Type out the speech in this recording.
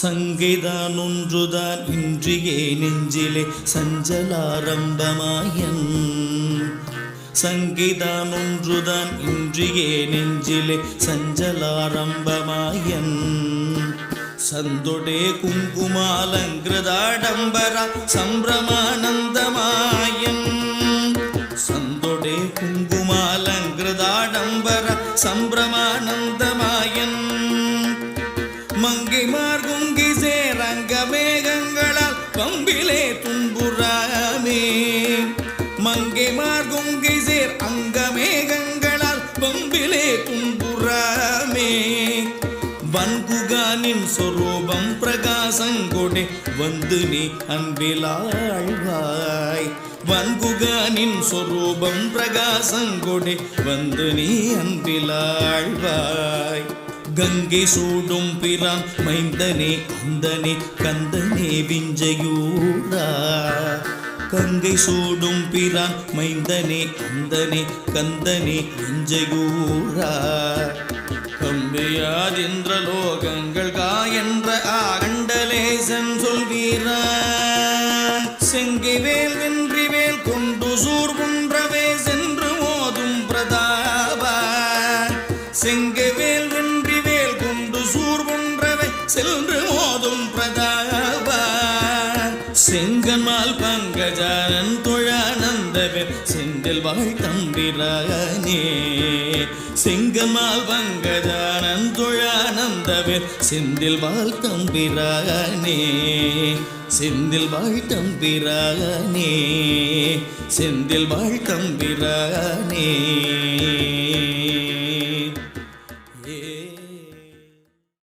சங்கைதான் ஒன்றுதான் இன்றியே நெஞ்சிலே சஞ்சலாரம்பமாயன். சங்கைதான் ஒன்றுதான் இன்றியே நெஞ்சிலே சஞ்சலாரம்பமாயன். சந்தொடே குங்குமாலங்கிருதாடம்பரா சம்பிரமானந்தமாயன். சந்தொடே குங்குமாலங்கிருதாடம்பரா சம்பிரமானந்தமாயன். மங்கைமார் குங்கி சேரங்க மேகங்களால் பம்பிலே துன்புறாமே. மங்கைமார் குங்கி சேர் அங்க மேகங்களால் பம்பிலே துன்புறாமே. வன்குகானின் சொரூபம் பிரகாசங்கொடே வந்து நீ அன்பிலாழ்வாய். வன்குகானின் சொரூபம் பிரகாசங்கொடே வந்து நீ அன்பிலாழ்வாய். கங்கை சூடும் பிரான் மைந்தனே அந்தனே கந்தனே விஞ்சையூரா. கங்கை சூடும் பிரான் மைந்தனே அந்தனே கந்தனே விஞ்சையூரா. கம்பியாதின்ற லோகங்கள் காயென்ற ஆகண்டலேசன் சொல்வீரா. செங்கிவேல் வென்றிவேல் கொண்டு சூர் குன்றவே சென்று மோதும் பிரதாபா. செங்கவேல் வென்றிவேல் கொண்டு சூர் குன்றவை சென்று மோதும் பிரதாபா. செங்கன்மால் பங்கஜானன் தொழானந்தவேல் செந்தில் வாழ் தம்பிரானே. செங்கன்மால் பங்கஜானன் தொழானந்தவேல் செந்தில் வாழ் தம்பிரானே. செந்தில் வாழ் தம்பிரானே. செந்தில் வாழ் தம்பிரானே.